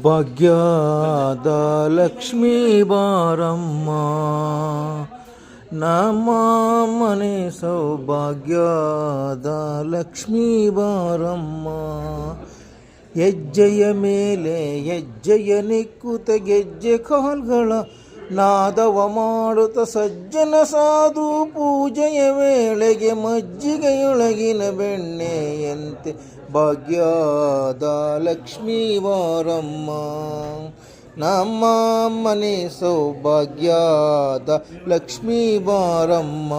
ಭಾಗ್ಯದ ಲಕ್ಷ್ಮೀ ಬಾರಮ್ಮ, ನಮ್ಮ ಮನೆ ಸೌಭಾಗ್ಯದ ಲಕ್ಷ್ಮೀ ಬಾರಮ್ಮ. ಹೆಜ್ಜೆಯ ಮೇಲೆ ಹೆಜ್ಜೆಯ ನಿಕ್ಕುತ ಗೆಜ್ಜೆ ಕಾಲ್ಗಳ ನಾದವ ಮಾಡುತ್ತ ಸಜ್ಜನ ಸಾಧು ಪೂಜೆಯ ವೇಳೆಗೆ ಮಜ್ಜಿಗೆಯೊಳಗಿನ ಬೆಣ್ಣೆಯಂತೆ ಭಾಗ್ಯದ ಲಕ್ಷ್ಮೀ ಬಾರಮ್ಮ. ನಮ್ಮ ಮನೆ ಸೌಭಾಗ್ಯದ ಲಕ್ಷ್ಮೀ ಬಾರಮ್ಮ.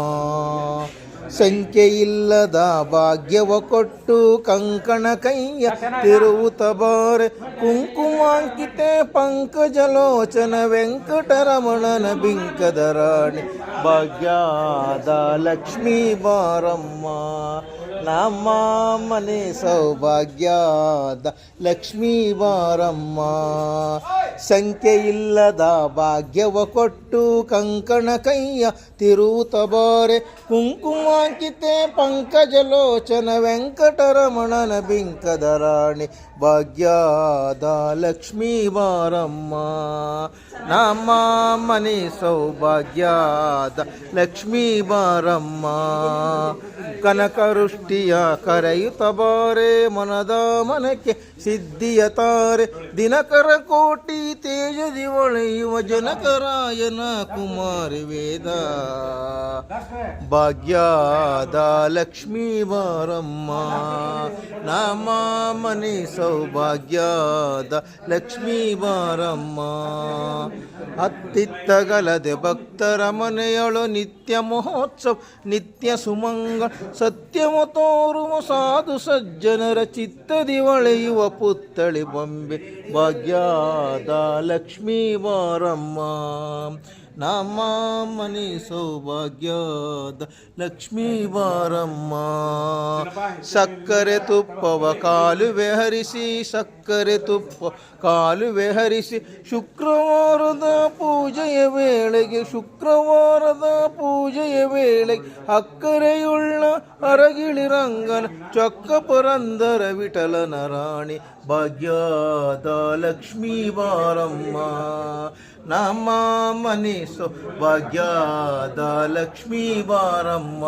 ಸಂಖ್ಯೆಯಿಲ್ಲದ ಭಾಗ್ಯವ ಕೊಟ್ಟು ಕಂಕಣ ಕೈಯ ತಿರುವುತ ಬಾರೆ, ಕುಂಕುಮಾಂಕಿತೆ ಪಂಕಜಲೋಚನ ವೆಂಕಟರಮಣನ ಬಿಂಕದ ರಾಣಿ ಭಾಗ್ಯದ ಲಕ್ಷ್ಮೀ ಬಾರಮ್ಮ. ನಮ್ಮ ಮನೆ ಸೌಭಾಗ್ಯದ ಲಕ್ಷ್ಮೀ ಬಾರಮ್ಮ. ಸಂಖ್ಯೆಯಿಲ್ಲದ ಭಾಗ್ಯವ ಕೊಟ್ಟು ಕಂಕಣ ಕೈಯ ತಿರುವುತ ಬಾರೆ, ಕುಂಕುಮಾಂಕಿತೆ ಪಂಕಜಲೋಚನ ವೆಂಕಟರಮಣನ ಬಿಂಕದ ರಾಣಿ ಭಾಗ್ಯದ ಲಕ್ಷ್ಮೀ ಬಾರಮ್ಮ. ನಮ್ಮ ಮನೆ ಸೌಭಾಗ್ಯದ ಲಕ್ಷ್ಮೀ ಬಾರಮ್ಮ. ಕನಕವೃಷ್ಟಿಯ ಕರೆಯುತ್ತ ಬಾರೆ, ಮನದ ಮನಕ್ಕೆ ಸಿದ್ಧಿಯ ತಾರೆ, ದಿನಕರ ಕೋಟಿ ತೇಜದಿ ಒಳೆಯುವ ಜನಕರಾಯನ ಕುಮಾರಿ ವೇದ ಭಾಗ್ಯದ ಲಕ್ಷ್ಮೀ ಬಾರಮ್ಮ. ನಮ್ಮ ಮನೆ ಸೌಭಾಗ್ಯದ ಲಕ್ಷ್ಮೀ ಬಾರಮ್ಮ. ಅತ್ತಿತ್ತಗಲದೆ ಭಕ್ತರ ಮನೆಯೊಳು ನಿತ್ಯ ಮಹೋತ್ಸವ ನಿತ್ಯ ಸುಮಂಗಳ, ಸತ್ಯವ ತೋರುವ ಸಾಧು ಸಜ್ಜನರ ಚಿತ್ತದಿ ಒಳೆಯುವ ಪುತ್ಥಳಿ ಬೊಂಬೆ ಭಾಗ್ಯದ ಲಕ್ಷ್ಮೀ ಬಾರಮ್ಮ. ನಮ್ಮ ಮನೆ ಸೌಭಾಗ್ಯದ ಲಕ್ಷ್ಮೀ ಬಾರಮ್ಮ. ಸಕ್ಕರೆ ತುಪ್ಪವ ಕಾಲುವೆ ಹರಿಸಿ, ಸಕ್ಕರೆ ತುಪ್ಪ ಕಾಲುವೆ ಹರಿಸಿ, ಶುಕ್ರವಾರದ ಪೂಜೆಯ ವೇಳೆಗೆ, ಶುಕ್ರವಾರದ ಪೂಜೆಯ ವೇಳೆಗೆ ಅಕ್ಕರೆಯುಳ್ಳ ಅರಗಿಳಿ ರಂಗನ ಚೊಕ್ಕ ಪುರಂದರ ವಿಠಲನ ರಾಣಿ ಭಾಗ್ಯದ ಲಕ್ಷ್ಮೀ ಬಾರಮ್ಮ. ನಮ್ಮ ಮನೆ ಸೌಭಾಗ್ಯದ ಲಕ್ಷ್ಮೀ ಬಾರಮ್ಮ.